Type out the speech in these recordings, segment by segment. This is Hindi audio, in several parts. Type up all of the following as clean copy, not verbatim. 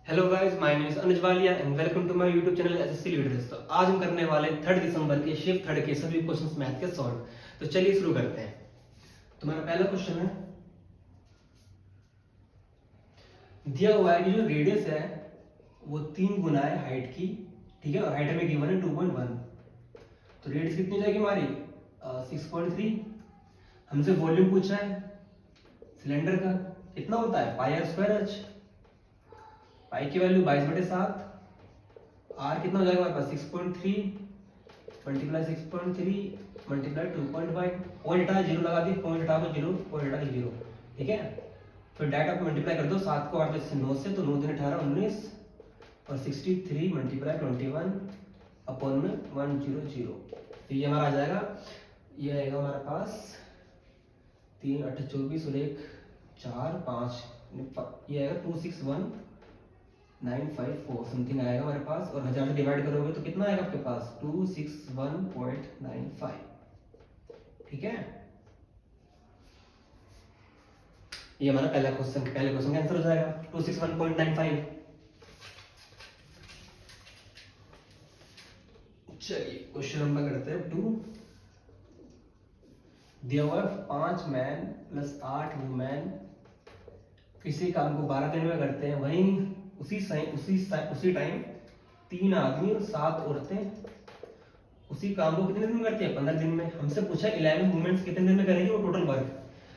Hello guys, my name is Anuj Walia and welcome to my YouTube channel SSC leaders. तो आज हम करने वाले 3 दिसंबर के शिफ्ट थर्ड के सभी क्वेश्चंस मैथ के सॉल्व। तो चलिए शुरू करते हैं। तुम्हारा पहला क्वेश्चन है, दिया हुआ है कि जो रेडियस है वो 3 गुना है हाइट की, ठीक है, और हाइट में गिवन है 2.1। तो रेडियस कितनी हो जाएगी हमारी 6.3। हमसे वॉल्यूम पूछा है सिलेंडर का, कितना होता है पाई आर स्क्वायर एच। पाई की वैल्यू 22/7। आर कितना हो जाएगा हमारे पास 6.3 मल्टीप्लाई 6.3 मल्टीप्लाई 2.1। पॉइंट हटा जीरो लगा दी, पॉइंट हटा दो जीरो, पॉइंट हटा के जीरो, ठीक है। फिर डायरेक्ट आप मल्टीप्लाई कर दो 7 को 8 से 9 से, तो 9 दिन 18 19 और 63 मल्टीप्लाई 21 अपॉन में 100। तो ये हमारा आ जाएगा, ये आएगा हमारे पास 3 8 24 और 1 4 5, ये आएगा 261,954 समथिंग आएगा हमारे पास। और 1000 से डिवाइड करोगे तो कितना आएगा आपके पास 261.95, ठीक है। ये हमारा पहले क्वेश्चन का आंसर हो जाएगा 261.95। चलिए क्वेश्चन नंबर करते हैं 2। दिया हुआ 5 मैन प्लस 8 वुमेन किसी काम को 12 दिन में करते हैं, वहीं उसी टाइम 3 आदमी और 7 औरतें उसी काम को कितने दिन में करती है 15 दिन में। हमसे पूछा 11 वुमेन्स कितने दिन में करेंगे वो टोटल वर्क।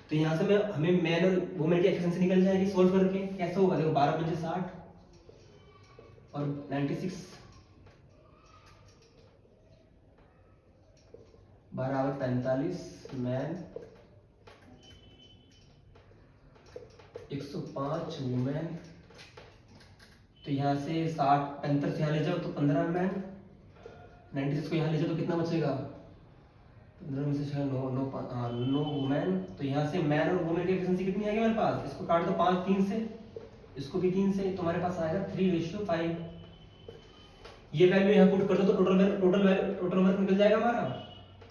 तो यहाँ से हमें मैन और वुमेन की एफिशिएंसी निकल जाएगी सोल्व करके। कैसे होगा, देखो 12 पंजे 60 और 96, 12 और 45 मैन, 105 वुमेन। तो यहाँ से 60 35 यहाँ ले जाओ तो 15 मैन, 96 को यहाँ ले जाओ तो कितना बचेगा 15 में से 6 9 वुमेन। तो यहाँ से मैन और वुमेन की एफिशिएंसी कितनी आएगी हमारे पास, इसको काट दो 5 3 से, इसको भी 3 से, तो हमारे पास आएगा 3:5। ये वैल्यू यहाँ पुट कर दो तो टोटल वर्क निकल जाएगा हमारा।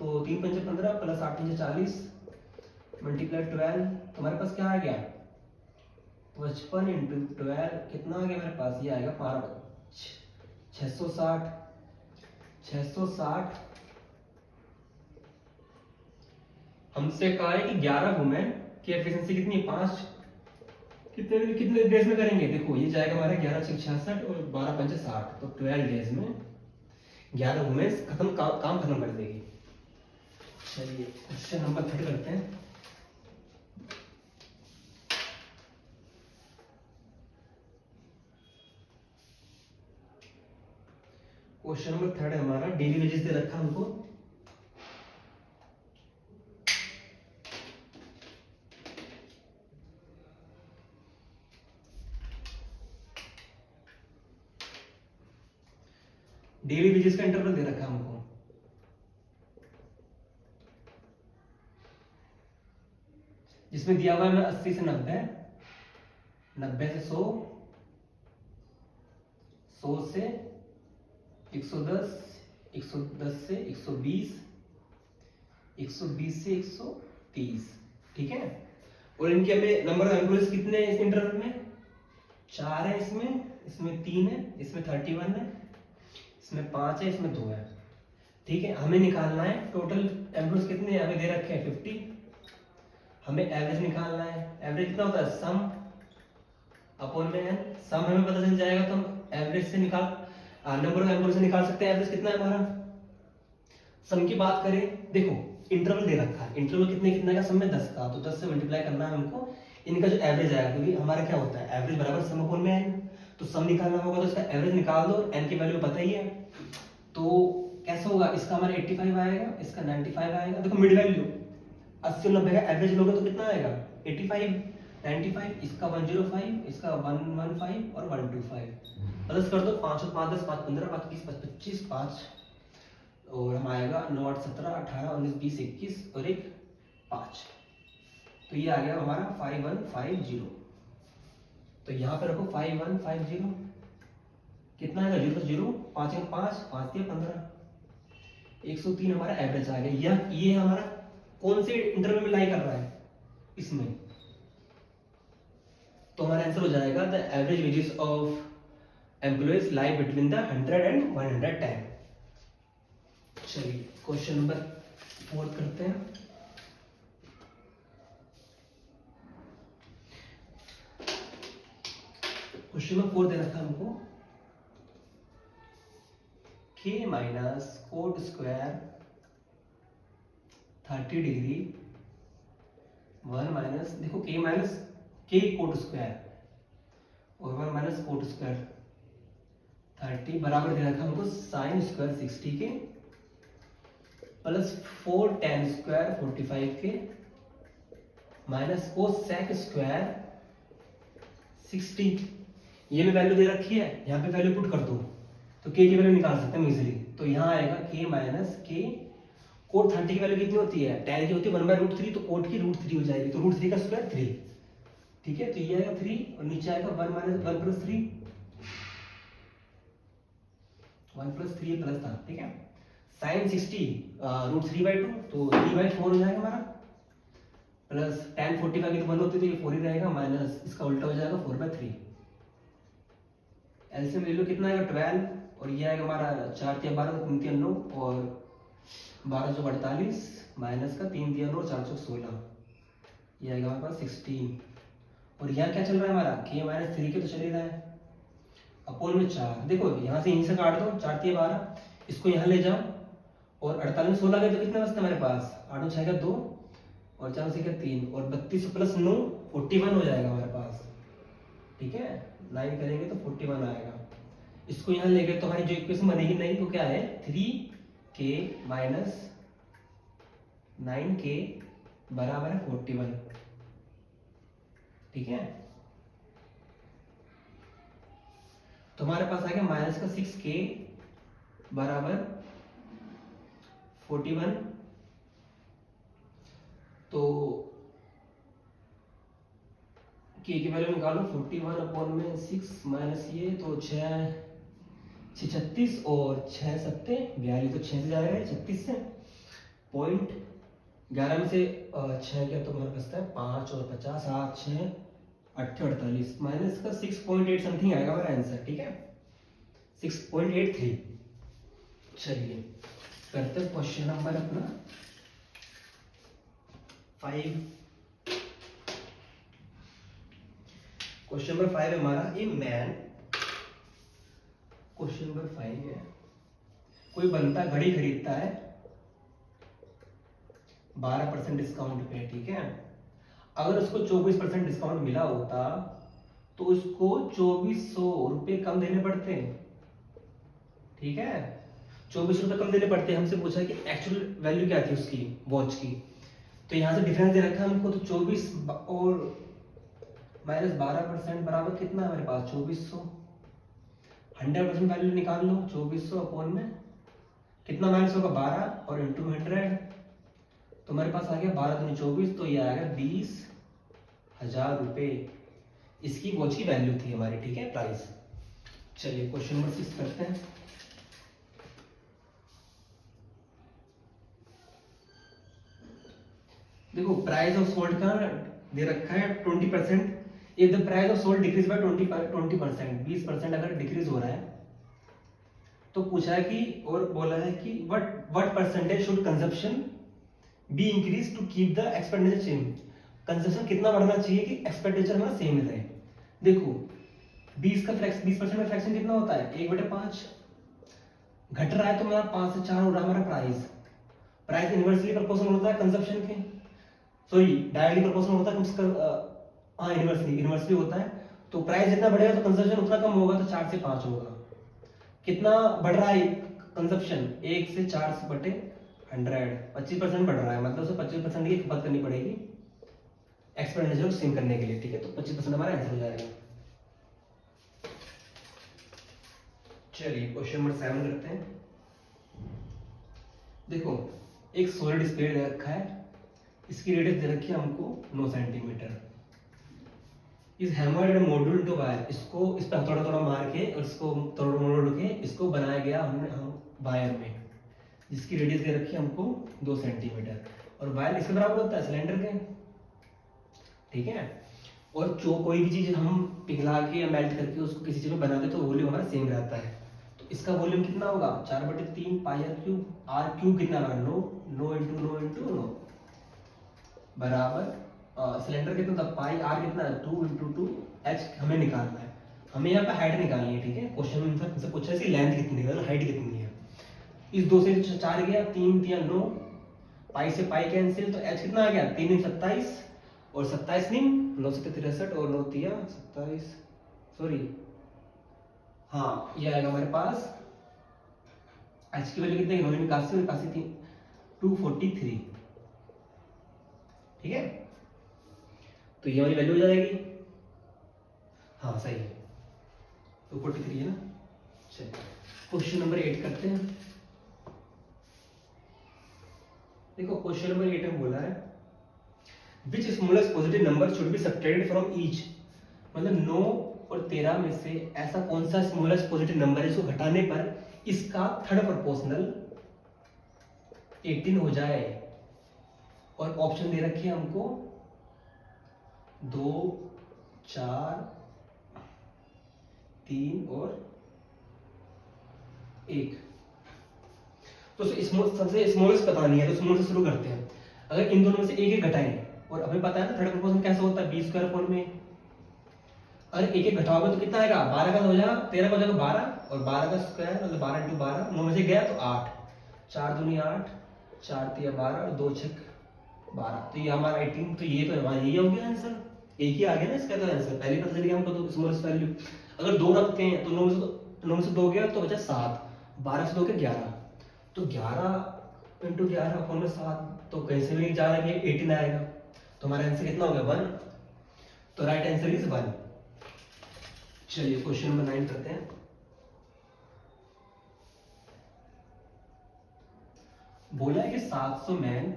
तो 3 पंजे 15 प्लस 8 पंजे 40 मल्टीप्लाई 12, तो हमारे पास क्या आ गया 55 इंटू 12 कितना आ गया मेरे पास, ये आएगा 660। हमसे कहा है कि 11 वुमेन की एफिशिएंसी कितनी है 5, कितने डेज में करेंगे। देखो ये जाएगा हमारा 11 6 66 और 12 पंजे 60, तो 12 डेज में 11 वुमेन काम खत्म कर देगी। चलिए क्वेश्चन नंबर 3 करते हैं। क्वेश्चन नंबर 3 है हमारा, डेली वेजेस दे रखा हमको। डेली वेजेस का इंटरवल दे रखा हमको। जिसमें दिया हुआ है 80 से 90, 90 से 100, 100 से 110, 110 से 120, 120 से 130, ठीक है। और इनके हमें नंबर ऑफ एम्प्लॉइज कितने हैं इस इंटरवल में, 4 है इसमें 3 है, इसमें 31 है, इसमें 5 है, इसमें 2 है, ठीक है। हमें निकालना है टोटल एम्प्लॉइज कितने हैं, हमें दे रखे हैं 50। हमें एवरेज निकालना है। एवरेज कितना होता है सम अपॉन में एन। सम हमें पता चल जाएगा तो हम एवरेज से नंबर ऑफ एम्प्लॉइज से निकाल सकते हैं एवरेज कितना है हमारा। सम की बात करें, देखो इंटरवल दे रखा है, इंटरवल कितने का, सम में 10 का, तो 10 से मल्टीप्लाई करना है हमको इनका जो एवरेज आएगा, क्योंकि हमारा क्या होता है एवरेज बराबर सम अपॉन में एन। तो सम निकालना होगा तो इसका एवरेज निकाल दो, एन की वैल्यू पता ही है। तो कैसे होगा, इसका हमारा 85 आएगा, इसका 95 आएगा। देखो मिड वैल्यू 80 और 90 का एवरेज लोगे तो कितना आएगा 85 95, इसका 105, इसका 115 और 125। प्लस कर दो 5 और 5 10 5 15 5 20 5 25 5 और हम आएगा 9 8 17 18 19 20 21 और 1 5। तो ये आ गया हमारा 5150। तो यहाँ पे रखो 5150, कितना आएगा 0 0 5 5 5 15, 103 हमारा एवरेज आ गया। ये हमारा कौन से इंटरवल में लाई कर रहा है इसमें, तो हमारा आंसर हो जाएगा the average wages of employees lie between the 100 and 110। चलिए क्वेश्चन नंबर 4 करते हैं। क्वेश्चन नंबर 4 दे रखा है हमको k minus cot square 30 degree 1 minus, देखो k minus k coat square और 1 माइनस कोट स्क्वायर 30 बराबर दे रखा हमको साइन स्क्वायर 60 के प्लस 4 tan स्क्वायर 45 के माइनस कोसेक स्क्वायर 60। ये में वैल्यू दे रखी है, यहाँ पे वैल्यू पुट कर दो तो k की वैल्यू निकाल सकते हैं इजीली। तो यहाँ आएगा k माइनस k कोट 30 की वैल्यू कितनी होती है, tan की होती है 1/√3, तो कोट की √3 हो जाएगी, तो √3 का स्क्वायर 3। ठीक है, तो ये आएगा 3 और नीचे आएगा 1 माइनस 1 प्लस 3, 1 प्लस 3 प्लस था। ठीक है, साइन 60 √3/2 तो 3/4 हो जाएगा हमारा, प्लस tan 45 की तो 1 होती है तो ये 4 ही रहेगा, माइनस इसका उल्टा हो जाएगा 4/3। एलसीएम ले लो कितना आएगा 12 और ये आएगा हमारा 4 3 12 3 3 9 और 12 जो 48 माइनस का 3 3 9 4 16, ये आएगा हमारे पास 16। और यहाँ क्या चल रहा है हमारा k माइनस 3 के तो चल ही रहा है अपोन में 4। देखो यहाँ से यहीं से काट दो 4 3 12, इसको यहाँ ले जाओ और 48 16 गए तो कितना बचता है हमारे पास 8 6 2 और 4 6 3 और 32 प्लस 9 41 हो जाएगा हमारे पास। ठीक है, 9 करेंगे तो 41 आएगा। इसको यहाँ ले गए तो हमारी जो इक्वेशन बनेगी नहीं तो क्या है 3k माइनस 9k बराबर है 41। ठीक है, तो हमारे पास आ गया माइनस का 6k बराबर 41। तो k की वैल्यू निकालो 41 अपॉन में 6 माइनस ये तो 6 36 और 6 7 42, तो 6 से जाएगा 36 से पॉइंट 11 में से 6 गया तो हमारे बचता है 5 और 50 7 6 48 माइनस का 6.8 समथिंग आएगा हमारा आंसर। ठीक है, 6.83। चलिए करते हैं क्वेश्चन नंबर अपना 5। क्वेश्चन नंबर 5 है हमारा ए मैन, क्वेश्चन नंबर 5 है कोई बंदा घड़ी खरीदता है 12% डिस्काउंट पे। ठीक है, अगर उसको 24% डिस्काउंट मिला होता तो उसको 2400 रुपये कम देने पड़ते। ठीक है, 24 रुपये कम देने पड़ते। हमसे पूछा कि एक्चुअल वैल्यू क्या थी उसकी वॉच की, तो यहाँ से डिफरेंस दे रखा है हमको, तो 24 और माइनस 12% बराबर कितना है हमारे पास 2400। 100% वैल्यू निकाल लो, 2400 अपॉन में कितना माइनस होगा 12 और इंटू 100, तो हमारे पास आ गया 12 दूनी 24, तो ये आएगा 20,000 रुपये इसकी वॉच की वैल्यू थी हमारी। ठीक है, प्राइस। चलिए क्वेश्चन नंबर 6 करते हैं। देखो प्राइस ऑफ सोल्ड का दे रखा है 20%। If the price of sold decrease by 20%, 20% अगर डिक्रीज हो रहा है तो पूछा है कि और बोला है कि what percentage should consumption be increase to keep the expenditure same. Consumption कितना बढ़ना चाहिए कि एक्सपेंडिचर हमारा सेम रहे। देखो 20% में फ्रैक्शन कितना होता है 1/5, घट रहा है तो मेरा 5 से 4 हो रहा है हमारा प्राइस। प्राइस इनवर्सली प्रोपोर्शनल होता है कंजप्शन के, सॉरी डायरेक्टली प्रोपोर्शनल होता है हाँ इनवर्सली होता है। तो प्राइस जितना बढ़ेगा तो कंजप्शन उतना कम होगा, तो 4 से 5 होगा। कितना बढ़ रहा है कंजप्शन 1 से 4 से बटे 100, 25% बढ़ रहा है, मतलब उसे 25% की खपत करनी पड़ेगी एक्सपेंडिचर को सेम करने के लिए। ठीक है, तो 25% हमारा आंसर हो जाएगा। चलिए क्वेश्चन नंबर 7 करते हैं। देखो एक सॉलिड स्फीयर दे रखा है, इसकी रेडियस दे रखी है हमको 9 सेंटीमीटर। इस hammer and module two wire, इसको इस पर थोड़ा थोड़ा मार के और इसको तोड़ मोड़ के इसको बनाया गया हम वायर में, जिसकी रेडियस दे रखी है हमको 2 सेंटीमीटर और वायर इसके बराबर होता है सिलेंडर के। ठीक है, और जो कोई भी चीज़ हम पिघला के या मेल्ट करके उसको किसी चीज़ में बनाते हैं तो वॉल्यूम हमारा सेम रहता है। तो इसका वॉल्यूम कितना होगा 4/3 पाई आर क्यूब कितना होगा नो नो इंटू नो बराबर सिलेंडर कितना था पाई आर कितना है 2 × 2 एच हमें निकालना है। हमें यहाँ पे हाइट निकालनी है, ठीक है। क्वेश्चन में हमसे पूछा है इसकी लेंथ कितनी है, हाइट कितनी है। इस 2 से 4 गया, 3 3 9, पाई से पाई कैंसिल, तो एच कितना आ गया 3 × 27 और 27 नहीं 9 7 63 और 9 3 27 सॉरी हाँ ये आएगा हमारे पास एच की वैल्यू कितनी है 9 81 243, ठीक है। तो ये वाली वैल्यू हो जाएगी, हाँ सही है 243 है ना। चलिए क्वेश्चन नंबर 8 करते हैं। देखो क्वेश्चन नंबर 8 में बोला है which smallest positive number should be subtracted from each, मतलब 9 और 13 में से ऐसा कौन सा स्मॉलेस्ट पॉजिटिव नंबर है जिसको घटाने पर इसका थर्ड प्रोपोर्शनल 18 हो जाए। और ऑप्शन दे रखे हैं हमको 2 4 3 और 1। तो सबसे स्मॉलेस्ट पता नहीं है तो स्मॉल से शुरू करते हैं। अगर इन दोनों में से एक एक घटाएं और हमें पता है ना थर्ड प्रोपोर्शन कैसा होता है b² में, अगर एक एक घटाओगे तो कितना आएगा 12 का हो जाएगा 13 का हो जाएगा 12 और 12 का स्क्वायर मतलब 12 × 12 9 में से गया तो 8 4 दूनी 8 4 3 12 और 2 6 12 तो ये हमारा 18। तो ये तो हमारा यही हो गया आंसर, एक ही आ गया ना इसका तो आंसर। पहले पता चल गया हमको तो स्मॉलेस्ट वैल्यू। अगर 2 रखते हैं तो 9 में से 2 गया तो बचा 7, 12 से 2 के 11, तो 11 × 11 अपन में 7 तो कैसे भी जा रहा है 18 आएगा। तो हमारा आंसर कितना हो गया 1, तो राइट आंसर इज 1। चलिए क्वेश्चन नंबर 9 करते हैं। बोला है कि 700 मैन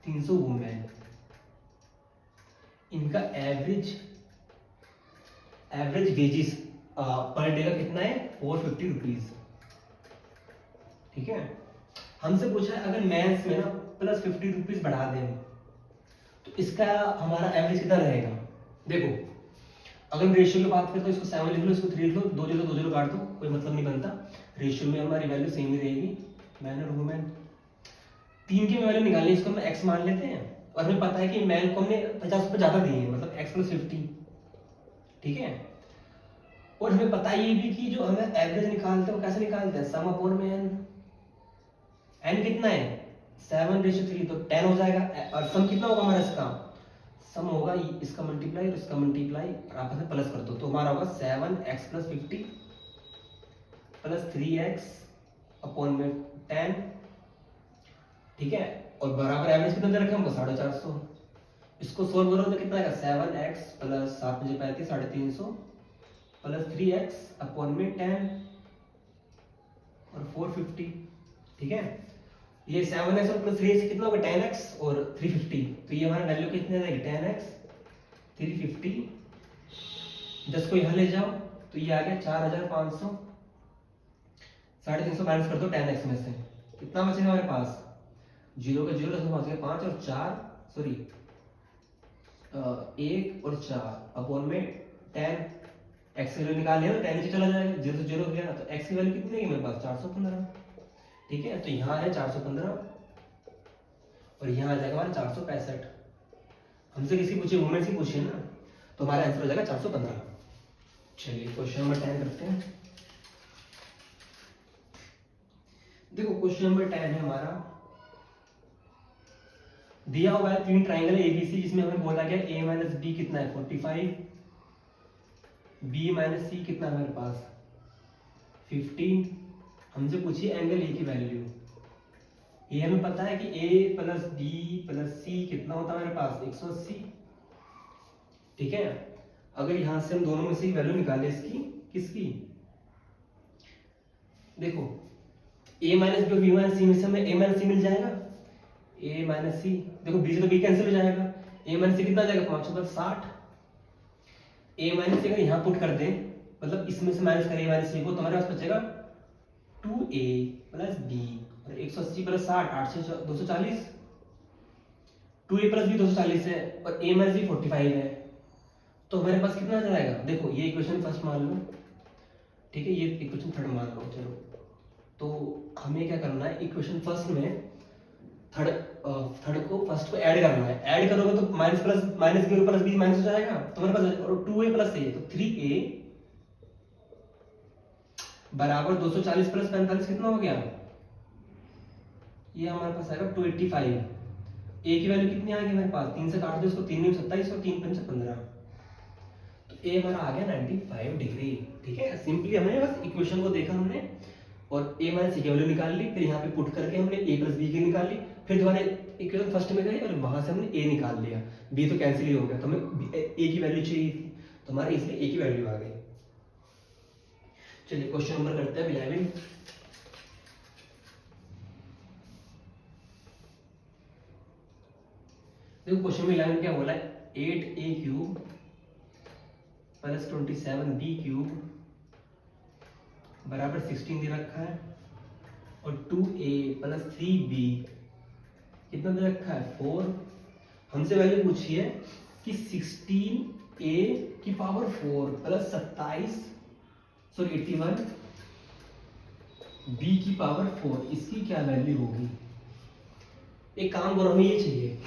300 वुमेन, इनका एवरेज वेजेस पर डे का कितना है 450 रुपीज, ठीक है। हमसे पूछा है अगर मेंस में ना प्लस 50 रुपीज बढ़ा दें तो इसका हमारा एवरेज कितना रहेगा। देखो अगर रेशियो की बात करें तो इसको 7 लिख लो, इसको 3 लिख लो, 2 0 2 0 काट दो, कोई मतलब नहीं बनता। रेशियो में हमारी वैल्यू सेम ही रहेगी मैन और वुमेन। 3 की वैल्यू निकालनी इसको हम x मान लेते हैं और हमें पता है कि मैन को हमने 50 रुपये ज्यादा दिए हैं मतलब x + 50, ठीक है। और हमें पता ये भी कि जो हमें एवरेज निकालते हैं वो कैसे निकालते हैं सम अपॉन में n कितना है 7/3 तो 10 हो जाएगा। और सम कितना होगा हमारा इसका सम होगा इसका मल्टीप्लाई और इसका मल्टीप्लाई और आपस में प्लस कर दो तो हमारा होगा 7x + 50 + 3x अपॉन में 10, ठीक है। और बराबर एवरेज कितना दे रखे हमको 450। इसको सोल्व करो तो कितना आएगा 7x + 7 × 5 = 350 + 3x अपॉन में 10 और 450, ठीक है। ये 7x और + 3x कितना होगा 10x और 350, तो ये हमारा वैल्यू कितने आएगी 10x 350। 10 को यहाँ ले जाओ तो ये आ गया 4500। 350 माइनस कर दो 10x में से कितना बचेगा हमारे पास 0 का 0 10 में बच गया 5 और 4 सॉरी 1 और 4 अपॉन में 10। x की वैल्यू निकाल लिया तो 10 नीचे चला जाएगा 0 से 0 हो गया तो x की वैल्यू कितनी है मेरे पास 415, ठीक है। तो यहाँ है 415 और यहाँ आ जाएगा हमारा 465। हमसे किसी पूछे वुमेन से पूछिए ना तो हमारा आंसर हो जाएगा 415। चलिए क्वेश्चन नंबर 10 करते हैं। देखो क्वेश्चन नंबर 10 है हमारा, दिया हुआ है 3 ट्राइंगल एबीसी जिसमें हमें बोला गया a - b कितना है 45, b - c कितना है हमारे पास 15। हमसे पूछिए एंगल ए की वैल्यू। ये हमें पता है कि a + b + c कितना होता है हमारे पास 180, ठीक है। अगर यहां से हम दोनों में से वैल्यू निकालें इसकी किसकी, देखो a - b और b - c में से हमें a - c मिल जाएगा, a - c देखो b से तो b कैंसिल हो जाएगा, a - c कितना आ जाएगा 5 + 60। a - c अगर यहाँ पुट कर दें मतलब इसमें से माइनस करें a - c को तो हमारे पास बचेगा 2a + b और 180 + 60 8 से 240 2a प्लस बी 240 है और a माइनस बी 45 है, तो हमारे पास कितना आ जाएगा? देखो ये इक्वेशन फर्स्ट मान लो, ठीक है, ये इक्वेशन थर्ड मान लो, चलो। तो हमें क्या करना है, इक्वेशन फर्स्ट में थर्ड थर्ड को फर्स्ट को ऐड करना है। ऐड करोगे तो minus plus minus B plus B minus हो जाएगा, तो हमारे पास और 2a प्लस a, तो 3a बराबर 240 प्लस 45 कितना हो गया? ये हमारे पास आएगा 285। a की वैल्यू कितनी आ गई हमारे पास? 3 से काट दो इसको, 3 में 27 और 3 पंच 15, तो a हमारा आ गया 95 डिग्री। ठीक है, सिंपली हमने बस इक्वेशन को देखा हमने और a माइनस c की वैल्यू निकाल ली, फिर यहाँ पे पुट करके हमने a प्लस बी की निकाल ली, फिर दोबारा इक्वेशन फर्स्ट में गए और वहां से हमने a निकाल लिया, b तो कैंसिल ही हो गया, तो हमें a की वैल्यू चाहिए थी, तो हमारे इसलिए a की वैल्यू आ गई। चलिए क्वेश्चन नंबर करते हैं 11। देखो क्वेश्चन में 11 क्या बोला है, 8a cube plus 27b cube बराबर 16 दे रखा है, और 2a प्लस 3b कितना दे रखा है? 4। हमसे वैल्यू पूछी है कि 16a की पावर 4 प्लस 81 b की पावर 4, इसकी क्या वैल्यू होगी? एक काम करो, हमें ये चाहिए,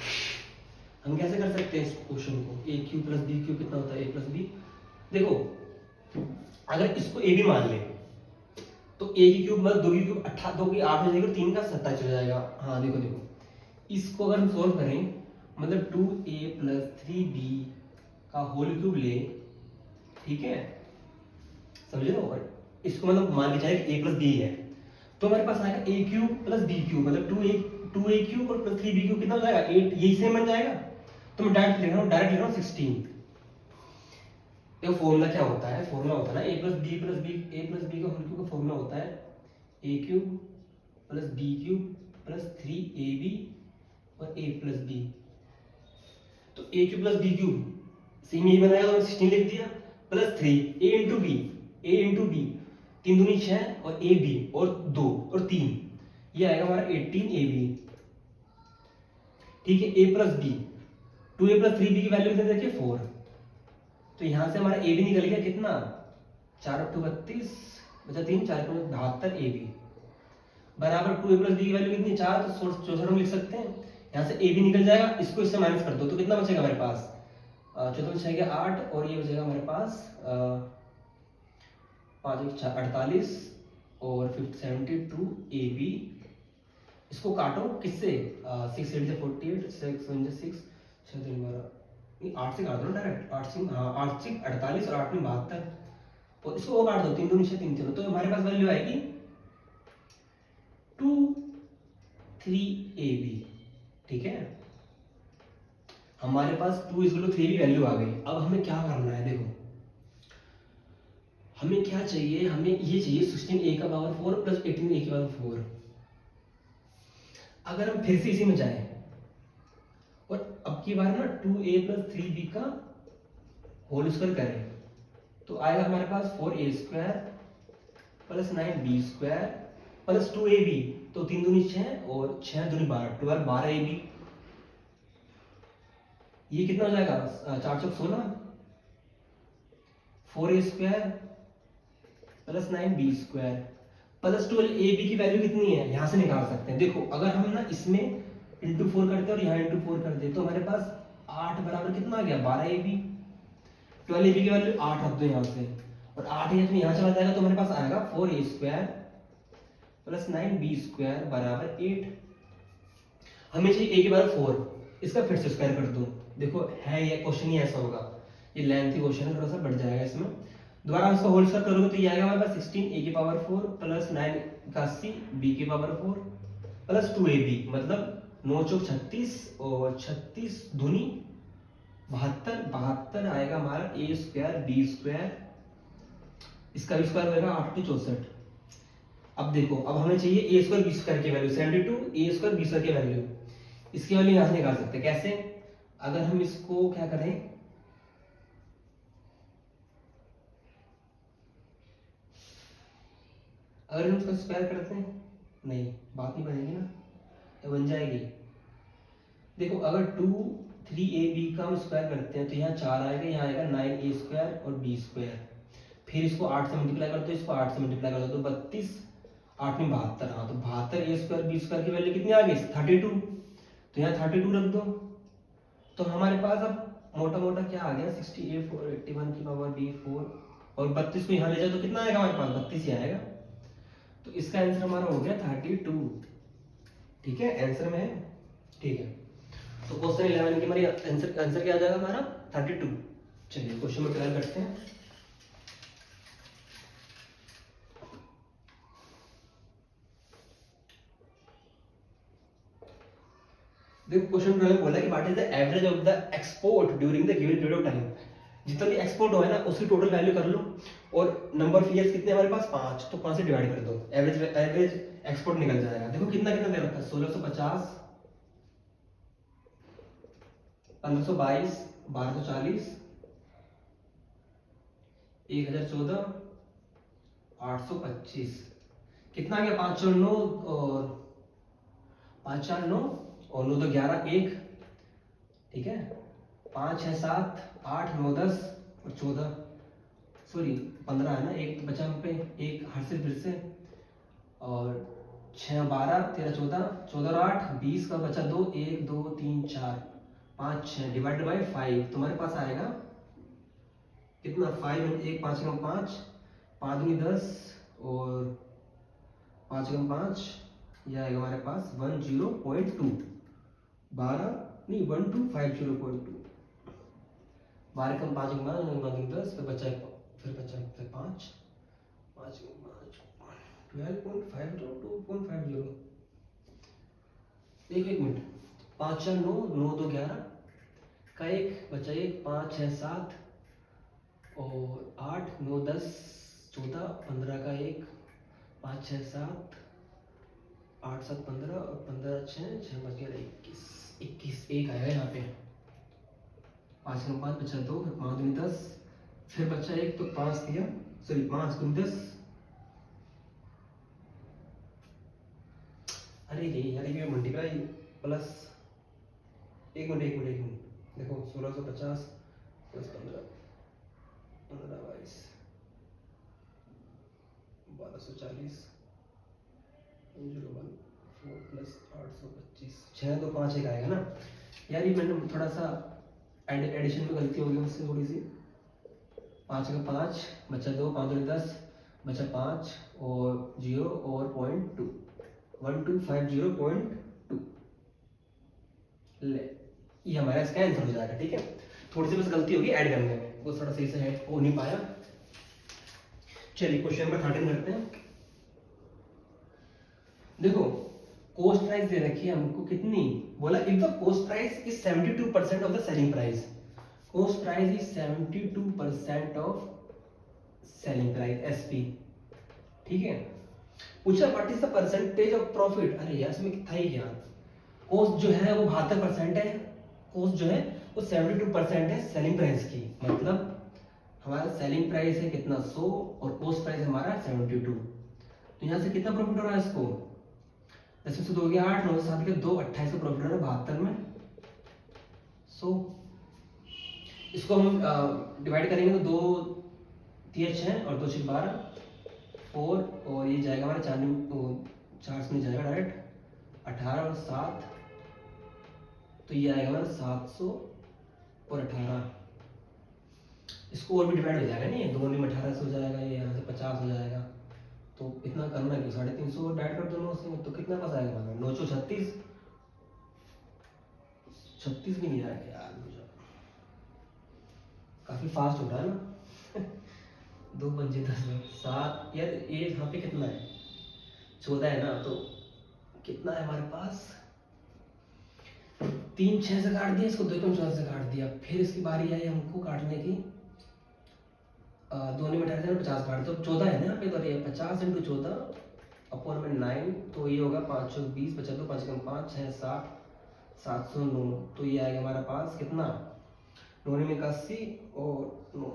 हम कैसे कर सकते हैं इस क्वेश्चन को? a cube plus b cube कितना होता है? a plus b। देखो अगर इसको a भी मान ले तो a की क्यूब मतलब 2 की क्यूब 8 2 की 8 हो जाएगी और 3 का 27 हो जाएगा। हाँ देखो देखो, इसको अगर हम सोल्व करें मतलब 2a प्लस 3b का होल क्यूब ले, ठीक है, समझ रहे हो, और इसको मतलब मान के जाए कि a प्लस b है, तो हमारे पास आएगा a cube plus b cube मतलब 2a क्यूब और प्लस 3b क्यूब कितना हो जाएगा? 8। यही सेम बन जाएगा, तो मैं डायरेक्ट लिख रहा हूँ 16। देखो फॉर्मूला क्या होता है, फॉर्मूला होता है ना a प्लस बी का होल क्यूब का फॉर्मूला होता है a cube plus b cube plus 3ab और a प्लस b। तो a cube plus b cube same यही बनाएगा, तो 16 लिख दिया, प्लस 3 a इंटू बी 3 दूनी 6 और a b और 2 और 3, ये आएगा हमारा 18ab। ठीक है, a plus b 2a plus 3b की वैल्यू कितनी देखिए 4, तो यहां से हमारा a भी निकल गया कितना? 4 × 32 बचा 3 4 × 72 ab बराबर 2a प्लस b की वैल्यू कितनी? 4, तो 64 हम लिख सकते हैं। यहाँ से a भी निकल जाएगा, इसको इससे माइनस कर दो तो कितना बचेगा हमारे पास? 14 बचेगा 8 और ये बचेगा हमारे पास 5 48 और 72 ab। इसको काटो किससे? 6 8 से 48 6 1 से 6 6 3 12 नहीं 8 से काट दो ना डायरेक्ट, 8 से हाँ 8 से 48 और 8 में 72, और इसको वो काट दो 3 2 नीचे 3 3, तो हमारे पास वैल्यू आएगी 2 3ab। ठीक है, हमारे पास 2 3 वैल्यू आ गई। अब हमें क्या करना है, देखो हमें क्या चाहिए, हमें ये चाहिए 16a का पावर 4 प्लस 18a की पावर 4। अगर हम फिर से इसी में जाएं और अब की बार ना 2a प्लस 3b का होल स्क्वायर करें, तो आएगा हमारे पास 4a square plus 9b square plus 2ab, तो 3 दूनी 6 और 6 दूनी 12 12ab। ये कितना हो जाएगा? 416। 4a square plus 9b square plus 12ab की वैल्यू कितनी है यहां से निकाल सकते हैं। देखो अगर हम ना इसमें इंटू 4 करते और यहाँ इंटू 4 करते तो हमारे पास 8 बराबर कितना आ गया? 12ab। 12ab की वैल्यू 8 रख दो यहाँ से, और 8 यहाँ चला जाएगा तो हमारे पास आएगा 4a square plus 9b square बराबर 8। हमें चाहिए a की बराबर 4, इसका फिर से स्क्वायर कर दो। देखो है ये क्वेश्चन ही ऐसा होगा, ये लेंथी क्वेश्चन है, थोड़ा सा बढ़ जाएगा इसमें। दोबारा इसका होल स्क्वायर करोगे तो ये आएगा हमारे पास 16a की पावर 4 प्लस 9 81 b की पावर 4 प्लस 2ab, मतलब 9 चौक 36 और 36 दूनी 72 72 आएगा हमारा a स्क्वायर b स्क्वायर, इसका भी स्क्वायर होगा 8 × 64। अब देखो अब हमें चाहिए a स्क्वायर b स्क्वायर की value 72, a square b square की वैल्यू, इसकी वैल्यू यहां से निकाल सकते हैं। कैसे? अगर हम इसको क्या करें, अगर हम इसका स्क्वायर करते हैं, नहीं बात नहीं बनेगी ना, तो बन जाएगी देखो अगर 2 3ab का हम स्क्वायर करते हैं तो यहाँ 4 आएगा, यहाँ आएगा 9a² और b²। फिर इसको 8 से मल्टीप्लाई कर दो, इसको 8 से मल्टीप्लाई कर दो तो 32, 8 में 72। हाँ तो 72a² b² की वैल्यू कितनी आ गई? 32। तो यहाँ 32 रख दो। तो हमारे पास अब मोटा मोटा क्या आ गया? 68 81 की पावर b4 और 32 को यहाँ ले जाओ तो कितना आएगा हमारे पास? 32 ही आएगा। तो इसका आंसर हमारा हो गया 32। ठीक है, आंसर में है। ठीक है, तो क्वेश्चन 11 की हमारी आंसर क्या आ जाएगा हमारा? 32। चलिए क्वेश्चन में ट्राई करते हैं। देखो क्वेश्चन में बोला कि what is the average of the export during the given period of time. जितना भी एक्सपोर्ट हुआ है ना उसकी टोटल वैल्यू कर लो, और नंबर ऑफ ईयर्स कितने हमारे पास? 5, तो 5 से डिवाइड कर दो, एवरेज एक्सपोर्ट निकल जाएगा। देखो कितना कितना दे रखा है? 1650, 1522, 1240, 1014, 825। कितना आ गया? 5 और 9 और 5 4 9 और 9 तो 11 1। ठीक है, 5 6 7 8 9 10 और 14, सॉरी 15 है ना, एक तो बचा हम पे, एक हर से फिर से, और 6 12 13 14, 14 और 8 20 का बचा 2, 1 2 3 4 5 6 डिवाइडेड बाई 5। तुम्हारे पास आएगा कितना? 5 1 5 कम 5, 5 दूनी 10 और 5 कम 5, यह आएगा हमारे पास 10.2। 12 नहीं 1250.2। 12 कम 5 कम 5 10, फिर बचा 5 5 कम 5 12.50 2.50। एक मिनट, 5 4 9 9 2 11 का एक बचा, एक 5 6 7 और 8 9 10 14 15 का एक, 5 6 7 8 7 15 और 15 6 6 बच गया 21 21 एक आएगा यहाँ पे। 5 कम 5 बचा 2, फिर 5 दूनी 10, फिर बचा एक तो 5 दिया, सॉरी 5 दूनी 10। अरे रे यार ये मल्टीप्लाई प्लस, एक मिनट देखो 1650 प्लस 15 15 22 1240 01 4 प्लस 825 6 तो 5 एक आएगा ना यार। ये मैंने थोड़ा सा एडिशन में गलती हो गई मुझसे थोड़ी सी। 5 का 5 बचा 2, 5 दूनी 10 बचा 5 और 0 और 0.2 1250.2। ले, ये हमारा इसका आंसर हो जाएगा। ठीक है, थोड़ी सी बस गलती होगी ऐड करने में, वो थोड़ा सही से ऐड हो नहीं पाया। चलिए क्वेश्चन नंबर 13 करते हैं। देखो कॉस्ट प्राइस दे रखी है हमको कितनी? बोला if the cost price is 72% of the selling price. Cost price is 72% of selling price SP. ठीक है, पूछा what is the percentage of profit. अरे यार इसमें था ही क्या? कॉस्ट जो है वो 72% है, कॉस्ट जो है वो 72% है सेलिंग प्राइस की। मतलब हमारा सेलिंग प्राइस है कितना? 100 और कॉस्ट प्राइस हमारा 72। तो यहाँ से कितना प्रॉफिट हो रहा है इसको? 10 में से 2 गया 8, 9 से 7 के 2 28 का प्रॉफिट हो रहा है 72 में। सो इसको हम डिवाइड करेंगे तो 2 3 6 और 2 6 12 4 और ये जाएगा हमारा 4 में जाएगा डायरेक्ट 18 और 7, तो ये आएगा हमारा 700 और 18। इसको और भी डिवाइड हो जाएगा नहीं, 2 में 18 से हो जाएगा, ये यहाँ से 50 हो जाएगा। तो इतना करना क्यों? 350 डाइट कर दो 9 से, तो कितना पास आएगा हमारा? 936 36 भी नहीं आएगा यार मुझे, काफी फास्ट हो रहा है ना। 2 पंजे 10 7 यार, ये यहाँ पे कितना है? 14 है ना, तो कितना है हमारे पास? 3 6 से काट दिया, इसको 2 14 से काट दिया, फिर इसकी बारी आई हमको काटने की। 2 में 18 50 काट दो, 14 है ना यहाँ पे, तो ये 50 × 14 अपॉन में 9, तो ये होगा 520 बचा दो 5 कम 5 6 7 709। तो ये आएगा हमारे पास कितना? 9 में 81 और 9,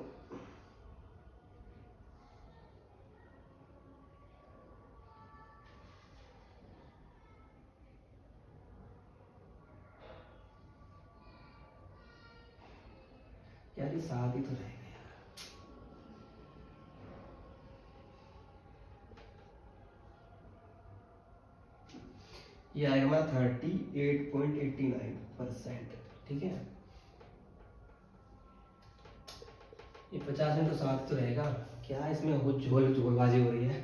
यार ये 7 ही तो रहेगा यार। ये आएगा हमारा 38.89%। ठीक है, ये 50 में तो 7 तो रहेगा, क्या इसमें हो झोलबाजी हो रही है।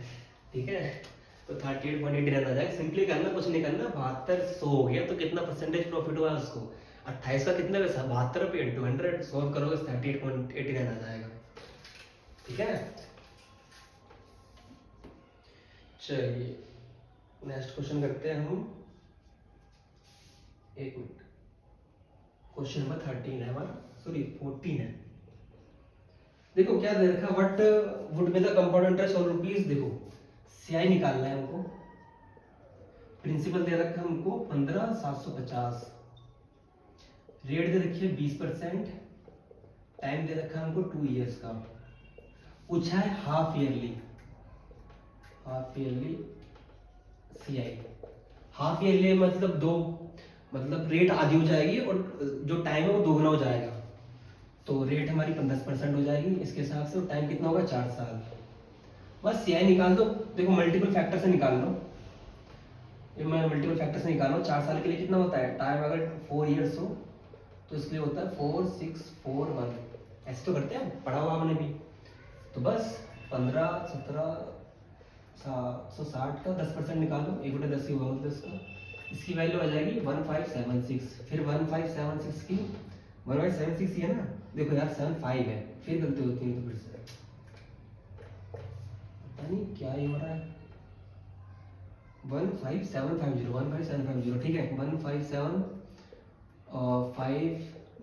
ठीक है, तो 38.89 आ जाएगा। सिंपली करना, कुछ नहीं करना, 7200 हो गया तो कितना परसेंटेज प्रॉफिट हुआ उसको, 28 का कितना पैसा, 72 पे इंटू 100 सॉल्व करोगे 38.89 आ जाएगा। ठीक है, चलिए नेक्स्ट क्वेश्चन करते हैं हम। एक मिनट, क्वेश्चन नंबर 13 है हमारा, सॉरी 14 है। देखो क्या दे रखा, what would be the compound interest on rupees. देखो सीआई निकालना है हमको, प्रिंसिपल दे रखा है हमको 15,750, रेट दे रखी है 20%, टाइम दे रखा है हमको 2 इयर्स का, पूछा है half yearly CI. Half yearly मतलब दो, मतलब रेट आधी हो जाएगी और जो टाइम है वो दोगुना हो जाएगा, तो रेट हमारी 10% हो जाएगी इसके हिसाब से, और टाइम कितना होगा 4 साल। बस सीआई निकाल दो। देखो मल्टीपल फैक्टर से निकाल लो, ये मैं मल्टीपल फैक्टर से निकाल रहा हूँ। 4 साल के लिए कितना होता है, टाइम अगर 4 इयर्स हो तो इसके लिए होता है 4 6 4 1, ऐसे तो करते हैं, पढ़ा हुआ हमने भी। तो बस 15 17 760 का 10% निकाल लो, 1/10 ही होगा मतलब इसका, इसकी वैल्यू आ जाएगी 1576। फिर 1576 की 1576 है ना, देखो यार 75 है, फिर गलती होती है तो फिर से पता नहीं क्या ही हो रहा है। 1575 ठीक है, 157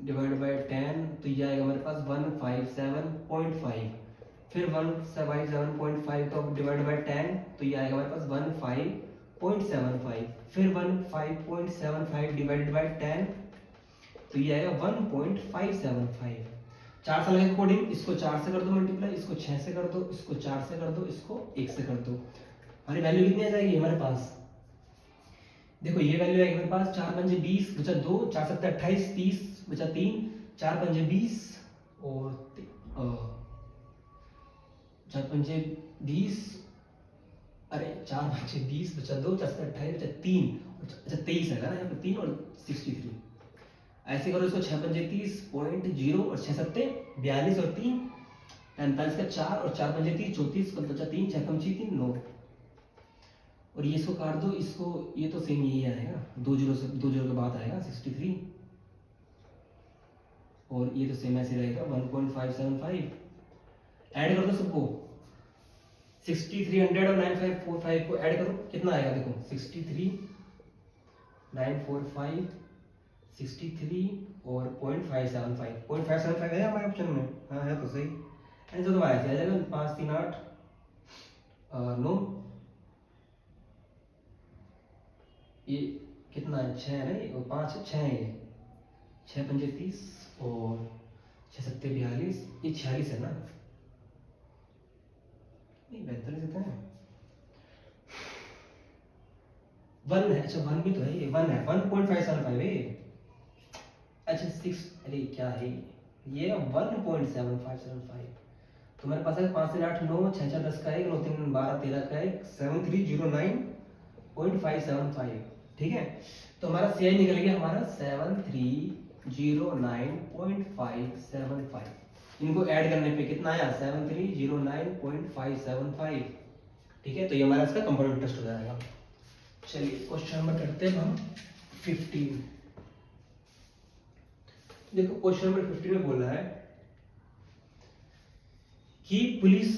डिवाइड बाय 10 तो ये आएगा हमारे पास 157.5, फिर 157.5 का डिवाइड बाय 10 तो ये आएगा हमारे पास 15.75, फिर 15.75 डिवाइडेड बाय 10 तो ये आएगा 1.575। 4 साल के अकॉर्डिंग इसको 4 से कर दो मल्टीप्लाई, इसको 6 से कर दो, इसको 4 से कर दो, इसको 1 से कर दो, हमारी वैल्यू कितनी आ जाएगी हमारे पास। देखो ये वैल्यू आएगी हमारे पास 4 पंजे 20 बचा 2, 4 7 28, 30 बचा 3, 4 पंजे 20 और 4 पंजे 20, अरे 4 पंजे 20 बचा 2, 4 7 28 बचा 3, अच्छा 23 है ना यहाँ पे 3 और 63। ऐसे करो इसको 6 पंजे 30.0 और 6 सत्ते 42 और 3 45 का 4 और 4 पंजे 30 34 का बचा 3, 6 पंजे 3 9 और ये इसको काट दो, इसको ये तो सेम यही आएगा, 2 जीरो से 2 जीरो के बाद आएगा 63 और ये तो सेम ऐसे रहेगा 1.575। ऐड कर दो सबको, 6300 और 9545 को ऐड करो, कितना आएगा देखो 63 945 63 और 0.575 है हमारे ऑप्शन में, हाँ है तो सही आंसर। तो ऐसे आ जाएगा 5 3 8 9, ये कितना है 6 है ना, और 5 6 है, ये 6 पंजे 30 और 6 सत्ते 42, ये 46 है ना, नहीं 42 देता है 1 है, अच्छा 1 भी तो है, ये 1 है 1.575 है, अच्छा 6, अरे क्या है ये 1.7575। तो मेरे पास है 5 3 8 9 6 4 10 का 1 9 3 12 13 का 1 7309.575। ठीक है, तो हमारा सीआई निकल गया हमारा 7309.575। इनको ऐड करने पे कितना आया 7309.575। ठीक है, तो ये हमारा इसका कंपाउंड इंटरेस्ट हो जाएगा। चलिए क्वेश्चन नंबर करते हैं हम 15। देखो क्वेश्चन नंबर 15 में बोला है कि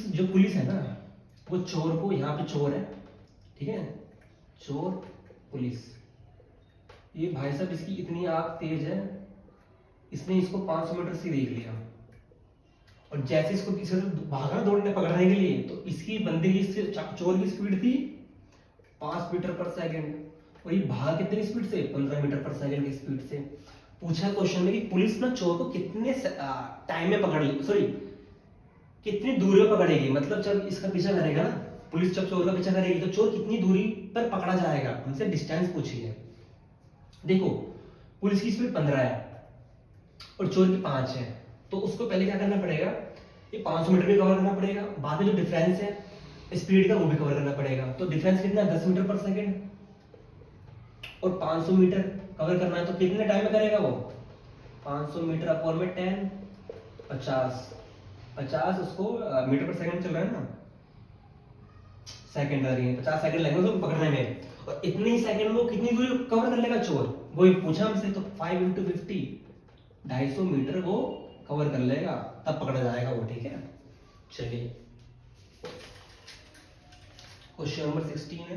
जो पुलिस है ना, वो चोर को, यहाँ पे चोर है, ठीक है, चोर पुलिस, ये भाई साहब इसकी इतनी आंख तेज है, इसने इसको 500 मीटर से देख लिया और जैसे इसको पीछे से भागा दौड़ने पकड़ने के लिए, तो इसकी बंदे की चोर की स्पीड थी 5 मीटर पर सेकंड और ये भागा कितनी स्पीड से 15 मीटर पर सेकंड की स्पीड से। पूछा क्वेश्चन में कि पुलिस ना चोर को कितने टाइम में पकड़ ली, सॉरी कितनी दूरी पर पकड़ेगी, मतलब जब इसका पीछा करेगा ना, पुलिस जब चोर का पीछा करेगी तो चोर कितनी दूरी पर पकड़ा जाएगा, हमसे डिस्टेंस पूछी है। देखो पुलिस की स्पीड 15 है और चोर की 5 है, तो उसको पहले क्या करना पड़ेगा, ये 500 मीटर भी कवर करना पड़ेगा, बाद में जो डिफरेंस है स्पीड का वो भी कवर करना पड़ेगा। तो डिफरेंस कितना है 10 मीटर पर सेकेंड, और 500 मीटर कवर करना है तो कितने टाइम में करेगा वो, 500 मीटर अपॉन में 10, 50 उसको मीटर पर सेकंड चल रहा है ना, सेकंड आ रही है, 50 सेकंड लगेंगे उसको पकड़ने में, और इतने ही सेकंड में वो कितनी दूरी कवर कर लेगा चोर, वो ही पूछा हमसे। तो 5 × 50 250 मीटर वो कवर कर लेगा, तब पकड़ा जाएगा वो, ठीक है। चलिए क्वेश्चन नंबर 16 है,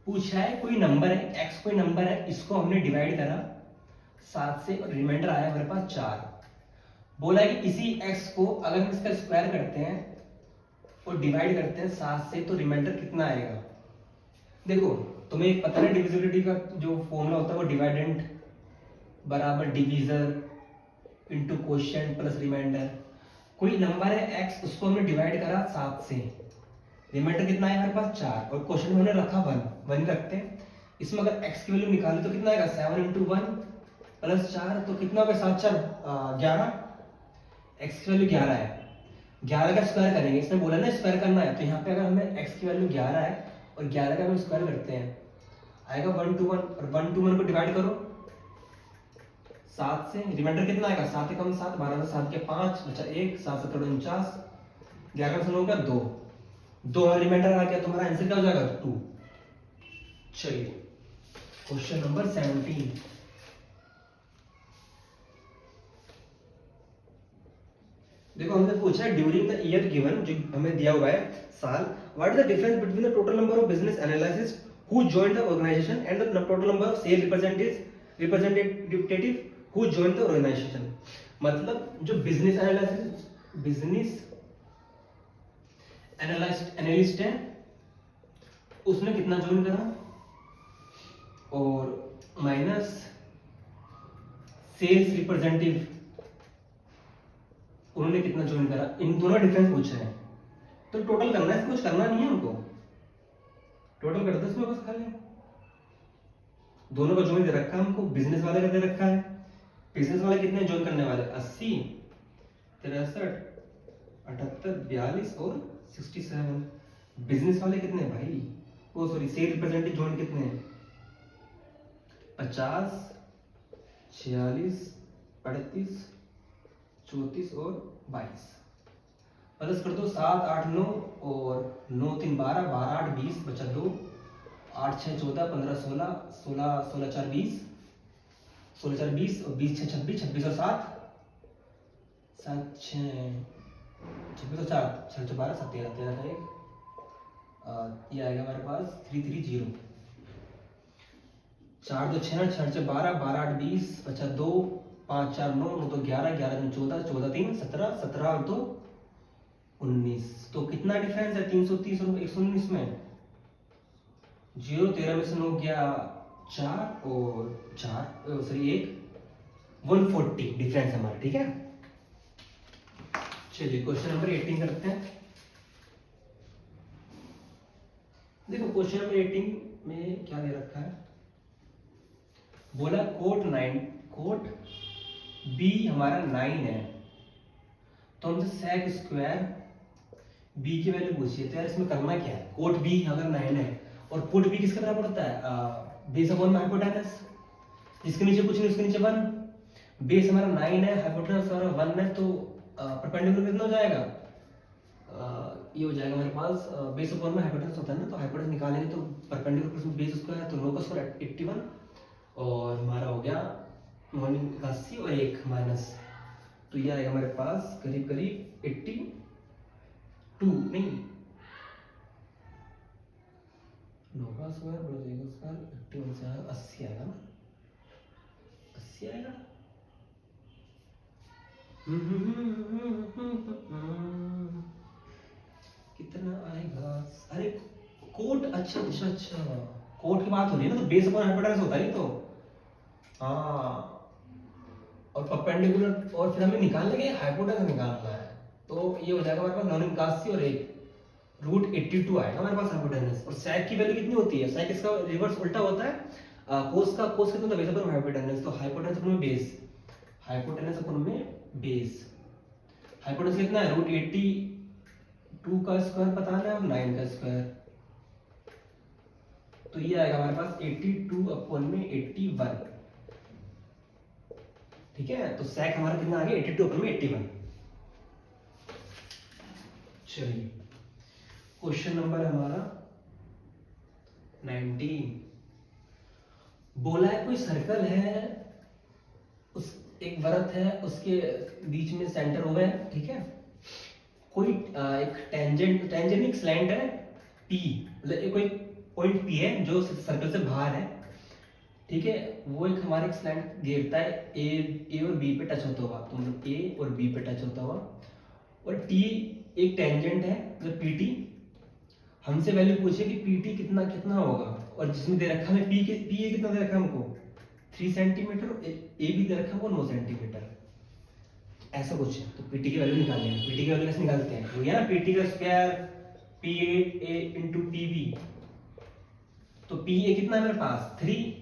पूछा है कोई नंबर है x, कोई नंबर है, इसको हमने डिवाइड करा 7 से और रिमाइंडर आया हमारे पास 4। बोला कि इसी x को अगर हम इसका स्क्वायर करते हैं और डिवाइड करते हैं 7 से तो रिमाइंडर कितना आएगा। देखो तुम्हें एक पता है डिविजिबिलिटी का जो फॉर्मूला होता है वो डिवाइडेंड बराबर divisor into quotient plus remainder. कोई नंबर है x, उसको हमने डिवाइड करा 7 से, रिमाइंडर कितना आया हमारे पास 4, और क्वेश्चन में हमने रखा 1 रखते हैं। इसमें अगर x की वैल्यू निकाले तो कितना आएगा 7 × 1 प्लस 4, तो कितना होगा 7 4 11, x की वैल्यू 11 है, 11 का स्क्वायर करेंगे, इसने बोला ना स्क्वायर करना है, तो यहाँ पे अगर हमें x की वैल्यू 11 है और 11 का हम स्क्वायर करते हैं आएगा 1 to 1, और 1 to 1 को डिवाइड करो 7 से, रिमाइंडर कितना आएगा 7 कम 7, 12 से 7 के 5 बचा 1, 7 7 49, 11 से 9 का 2, 2 रिमाइंडर आ गया, तुम्हारा आंसर क्या हो जाएगा 2। चलिए क्वेश्चन नंबर 17, देखो हमने पूछा है ड्यूरिंग द ईयर गिवन, जो हमें दिया हुआ है साल, what is the difference between the total number of business analyst who joined the organisation and the total number of sale representative who joined the organisation. मतलब जो बिजनेस एनालिस्ट है उसने कितना ज्वाइन करा, और माइनस सेल्स रिप्रेजेंटेटिव उन्होंने कितना ज्वाइन करा, इन दोनों डिफरेंस पूछे हैं। तो टोटल करना है, कुछ करना नहीं है हमको, टोटल कर दो इसमें बस खाली, दोनों का ज्वाइन दे रखा है हमको, बिजनेस वाले का दे रखा है, बिजनेस वाले कितने ज्वाइन करने वाले 80 63 78 42 और 67, बिजनेस वाले कितने भाई, वो सॉरी सेल रिप्रेजेंटेटिव ज्वाइन कितने हैं 50 46 38 34 और 22, प्लस कर दो 7 8 9 और 9 3 12 12 8 20 बचा 2, 8 6 14 15 16 16 16 4 20 16 4 20 और 20 6 26 26 और 7 7 6 26 और 4 6 12 7 13 13 का 1, ये आएगा हमारे पास 330, 4 2 6 6 6 12 12 8 20 बचा 2 5 4 9 9 तो 11 11 3 14 14 3 17 17 और 2 19, तो कितना डिफरेंस है 330 और 119 में, 0 13 में से 9 गया 4 और 4 सॉरी 1 140 डिफरेंस हमारा, ठीक है। चलिए क्वेश्चन नंबर 18 करते हैं। देखो क्वेश्चन नंबर 18 में क्या दे रखा है, बोला कोट बी हमारा 9 है, तो हमसे सेक स्क्वायर बी की वैल्यू पूछी है, तो यार इसमें करना क्या है, कोट बी अगर 9 है और पुट बी किसके बराबर होता है बेस अपॉन में हाइपोटेनस, जिसके नीचे कुछ नहीं उसके नीचे 1, बेस हमारा 9 है हाइपोटेनस हमारा 1 है, तो परपेंडिकुलर कितना हो जाएगा ये हो जाएगा हमारे पास बेस अपॉन में हाइपोटेनस होता है ना, तो हाइपोटेनस निकालेंगे तो परपेंडिकुलर प्लस बेस स्क्वायर, तो 9 का स्क्वायर 81 और हमारा हो गया 80 और 1 माइनस, तो ये आएगा हमारे पास करीब करीब 82 नहीं 9 का स्क्वायर प्लस 1 का स्क्वायर 81 से आएगा 80 आएगा ना, 80 आएगा। कितना आएगा, अरे कोट अच्छा अच्छा अच्छा कोट की बात हो रही है ना, तो बेस अपॉन हाइपोटेनस होता है तो हाँ, और परपेंडिकुलर और फिर हमें निकालने के हाइपोटेनस निकालना है, तो ये हो जाएगा हमारे पास 981 और 1 √82 आएगा हमारे पास हाइपोटेनस। और सेक की वैल्यू कितनी होती है, सेक इसका रिवर्स उल्टा होता है, कोस कितना होता है बेस अपॉन हाइपोटेनस, तो हाइपोटेनस अपॉन में बेस, हाइपोटेनस अपॉन में बेस, हाइपोटेनस कितना है √82 का स्क्वायर पता है और 9 का स्क्वायर, तो ये आएगा हमारे पास 82 अपॉन में 81, ठीक है। तो sec हमारा कितना आ गया 82 अपॉन में 81। चलिए क्वेश्चन नंबर हमारा 19, बोला है कोई सर्कल है, उस एक वृत्त है, उसके बीच में सेंटर हुआ है, ठीक है। कोई एक टेंजेंट एक स्लैंट है P, मतलब कोई पॉइंट P है जो सर्कल से बाहर है, ठीक है। वो एक हमारे एक स्लैंट घेरता है ए और बी पे टच होता हुआ, तो मतलब ए और बी पे टच होता हुआ, और T एक टेंजेंट है मतलब PT, हमसे वैल्यू पूछे कि PT कितना कितना होगा, और जिसमें दे रखा है P ए कितना दे रखा है हमको 3 सेंटीमीटर, ए भी दे रखा है वो 9 सेंटीमीटर, ऐसा कुछ है। तो PT की वैल्यू निकालनी है। PT की वैल्यू कैसे निकालते हैं, वो है ना PT का स्क्वायर P8a इंटू PB, तो PA कितना है मेरे पास 3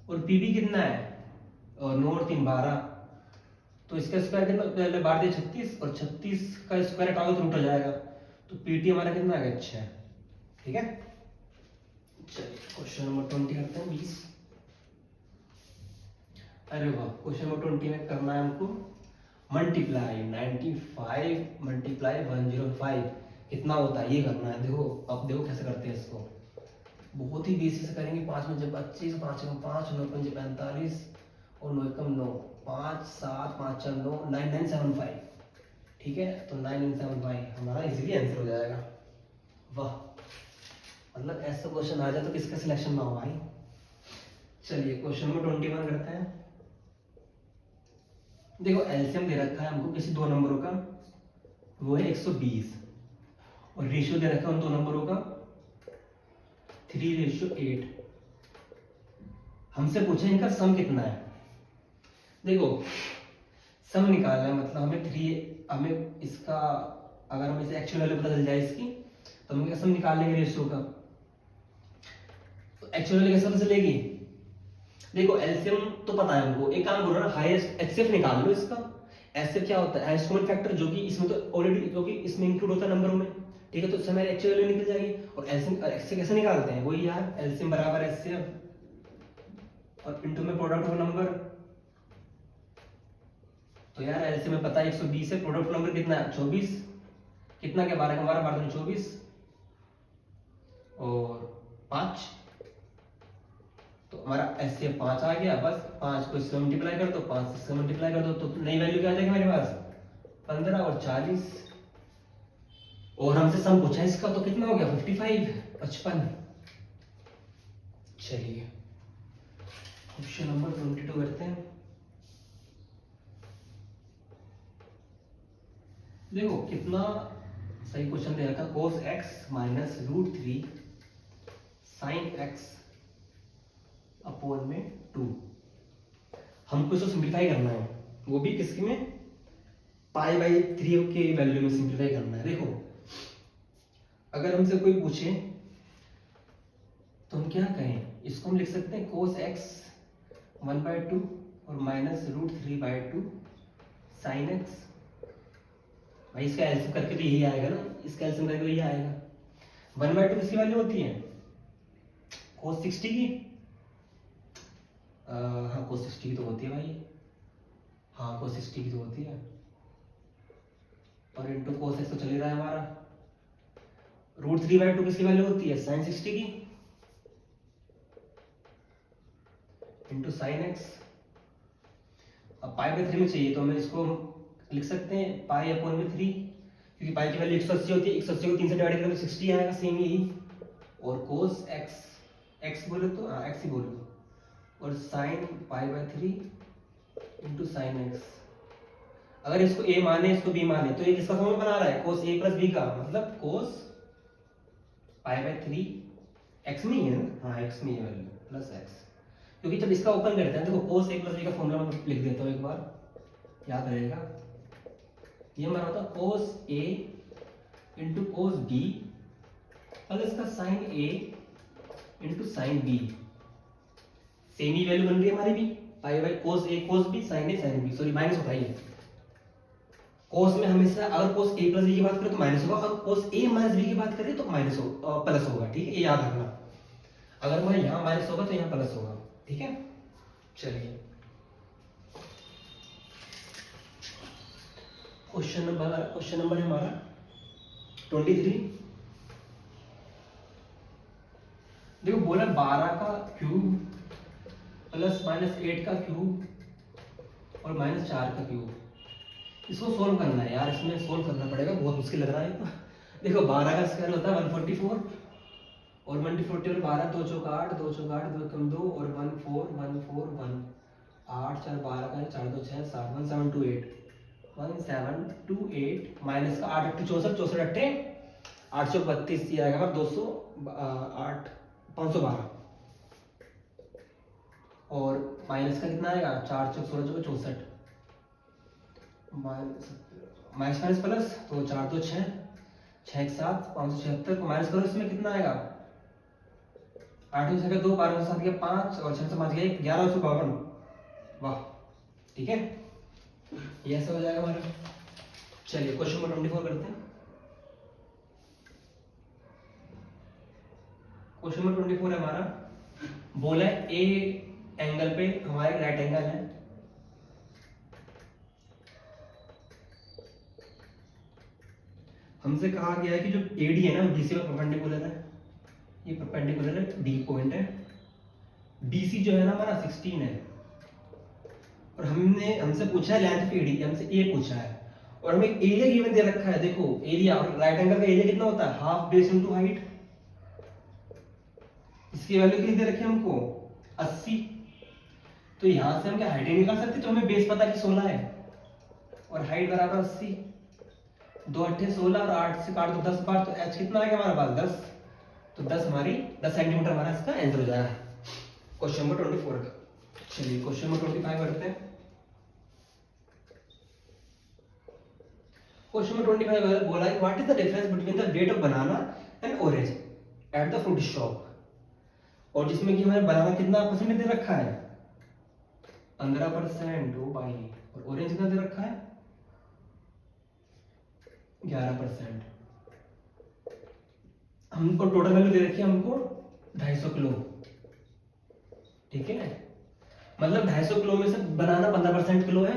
और PB कितना है और 9 और 3 12, तो इसका स्क्वायर कितना पहले बार दिया 36 और 36 का स्क्वायर हटाओगे तो रूट हो जाएगा, तो PT हमारा कितना आ गया 6, ठीक है। चलिए क्वेश्चन नंबर 20 करते हैं 20। अरे वाह, क्वेश्चन नंबर 20 में करना है हमको मल्टीप्लाई 95 मल्टीप्लाई 105 कितना होता है ये करना है। देखो अब देखो कैसे करते हैं इसको, बहुत ही बेसिक से करेंगे। 5 में 25, 5 में 5, 9 5 45 और 9 कम 9, 5 7 5 4 9, 9975, ठीक है। तो 9975 हमारा इजीली आंसर हो जाएगा। वाह, मतलब ऐसा क्वेश्चन आ जाए तो किसका सिलेक्शन ना हो भाई। चलिए क्वेश्चन नंबर 21 करते हैं। देखो एलसीएम दे रखा है हमको किसी दो नंबरों का, वो है 120, और रेशियो दे रखा है उन दो नंबरों का 3:8। हमसे पूछे इनका सम कितना है। देखो सम निकालना है, मतलब हमें इसका अगर हमें इसे एक्चुअल वैल्यू पता चल जाए इसकी, तो हम सम निकाल लेंगे रेशियो का। तो एक्चुअल वैल्यू कैसे पता चलेगी, देखो एलसीएम तो पता है हमको, एक काम करो ना हाईएस्ट एचसीएफ निकाल लो इसका। एचसीएफ क्या होता है, हाईएस्ट कॉमन फैक्टर, जो कि इसमें तो ऑलरेडी जो कि इसमें इंक्लूड होता है नंबरों में, ठीक है। तो इससे हमारी एक्चुअल वैल्यू निकल जाएगी। और एलसीएम कैसे निकालते हैं, वही यार एलसीएम बराबर एचसीएफ और इनटू में प्रोडक्ट ऑफ नंबर। तो यार एलसीएम में पता है 120 है, प्रोडक्ट ऑफ नंबर कितना है 24, कितना क्या 12 का 12 12 24 और 5, तो हमारा एचसीएफ 5 आ गया। बस 5 को इससे मल्टीप्लाई कर दो, 5 से इससे मल्टीप्लाई कर दो, तो नई वैल्यू क्या आ जाएगी हमारे पास 15 और 40। और हमसे सम पूछा है इसका, तो कितना हो गया 55। चलिए क्वेश्चन नंबर 22 करते हैं। देखो कितना सही क्वेश्चन दे रखा, cos x minus √3 sin x upon में 2। हमको इसको सिंप्लीफाई करना है, वो भी किसके में π/3 के वैल्यू में सिंप्लीफाई करना है। देखो अगर हमसे कोई पूछे तो हम क्या कहें, इसको हम लिख सकते हैं cos x 1/2 और माइनस √3/2 sin x। भाई इसका एलसीएम करके तो यही आएगा ना, इसका एलसीएम करके तो यही आएगा। 1/2 किसकी वैल्यू होती है cos 60 की, हाँ cos 60 की तो होती है भाई, हाँ cos 60 की तो होती है, और इंटू cos x तो चल ही रहा है हमारा। √3/2 किसकी वैल्यू होती है sin 60 की, इंटू sin x। अब π/3 में चाहिए तो हमें इसको लिख सकते हैं π/3, क्योंकि पाई की वैल्यू 180 होती है, 180 को 3 से डिवाइड करें तो 60 आएगा, सेम यही। और cos x बोलो तो हाँ x ही बोलो, और sin π/3 इंटू sin x। अगर इसको a माने इसको b माने तो ये किसका फॉर्मूला बना रहा है cos a प्लस b का, मतलब cos π/3 x में ही है ना, हाँ x में ही वैल्यू प्लस x। क्योंकि जब इसका ओपन करते हैं, देखो cos a प्लस b का फॉर्मूला मैं लिख देता हूँ एक बार, याद रहेगा। ये हमारा होता है cos a इंटू cos b प्लस इसका sin a इंटू sin b। सेम ही वैल्यू बन रही है हमारी भी, pi by cos A cos B sine A sine B, sorry minus होता है। कोस में हमेशा अगर कोस ए प्लस बी की बात करें तो माइनस होगा, अगर कोस ए माइनस बी की बात करें तो माइनस हो प्लस होगा, ठीक है, ये याद रखना। अगर मैं यहाँ माइनस होगा तो यहाँ प्लस होगा, ठीक है। चलिए क्वेश्चन नंबर है हमारा 23। देखो बोला 12 का क्यूब प्लस माइनस 8 का क्यूब और माइनस 4 का क्यूब, इसको सोल्व करना है यार, इसमें सोल्व करना पड़ेगा, बहुत मुश्किल लग रहा है। देखो 12 का स्क्वायर होता है 144 और 140 और 12 2 चौक 8 2 चौक 8 2 कम 2 और 1 4 1 4 1 8 4 12 का 4 2 6 7 1 7 2 8 1 7 2 8 माइनस का 8 8 64 64 अट्ठे 8 चौक 32, ये आएगा 200 8 512 और माइनस का कितना आएगा 4 चौक 16 चौक 64 माइनस माइनस प्लस तो 4 2 6 6 7 576 माइनस करो, इसमें कितना आएगा 8 से 2 12 से 7 गया 5 और 6 से 5 गया 1152, वाह, ठीक है, ये ऐसा हो जाएगा हमारा। चलिए क्वेश्चन नंबर 24 करते हैं। क्वेश्चन नंबर 24 है हमारा, बोला है ए एंगल पे हमारा राइट एंगल है, हमसे कहा गया है कि जो एडी है ना बीसी में परपेंडिकुलर है, ये परपेंडिकुलर है, डी पॉइंट है, बीसी जो है ना हमारा 16 है और हमसे पूछा है लेंथ ऑफ एडी, हमसे ए पूछा है और हमें एरिया गिवन दे रखा है। देखो एरिया और राइट एंगल का एरिया कितना होता है हाफ बेस इनटू हाइट, इसकी वैल्यू कितनी दे रखी है हमको 80, तो यहां से हम क्या हाइट निकाल सकते, तो हमें बेस पता कि 16 है और हाइट बराबर 80, 2 8 16 और 8 से काट दो 10 बार, तो h कितना आ गया हमारे पास 10, तो 10 हमारी 10 सेंटीमीटर हमारा इसका आंसर हो जाएगा क्वेश्चन नंबर 24 का। चलिए क्वेश्चन नंबर 25 करते हैं। क्वेश्चन नंबर 25 बोला है what is the difference between the weight of banana and orange at the fruit shop, और जिसमें कि हमारे बनाना कितना परसेंट दे रखा है 15%, ओ भाई, और ऑरेंज कितना दे रखा है 11%। हमको टोटल वैल्यू दे रखी है हमको 250 किलो, ठीक है, मतलब 250 किलो में से बनाना 15% किलो है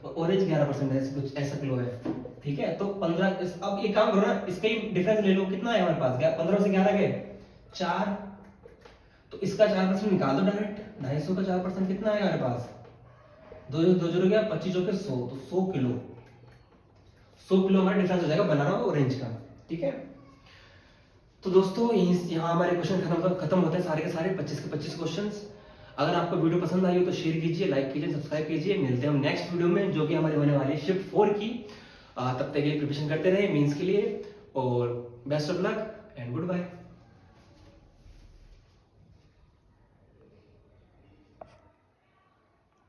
और ऑरेंज 11% है, कुछ ऐसा किलो है, ठीक है। तो 15, अब एक काम करो ना, इसका ही डिफरेंस ले लो, कितना है हमारे पास 15 से 11 गए 4, तो इसका 4% निकाल दो डायरेक्ट, 250 का 4% कितना आएगा हमारे पास 2 2 0 गया 25 के 100, तो 100 किलो, 100 किलो हमारा डिफरेंस हो जाएगा बनाना और ऑरेंज का, ठीक है। तो दोस्तों यहाँ हमारे क्वेश्चन खत्म होते हैं सारे के सारे 25 के 25 क्वेश्चंस। अगर आपको वीडियो पसंद आई हो तो शेयर कीजिए, लाइक कीजिए, सब्सक्राइब कीजिए। मिलते हैं हम नेक्स्ट वीडियो में जो कि हमारे होने वाली है शिफ्ट 4 की। तब तक के लिए प्रिपरेशन करते रहे मींस के लिए, और best of luck and good bye.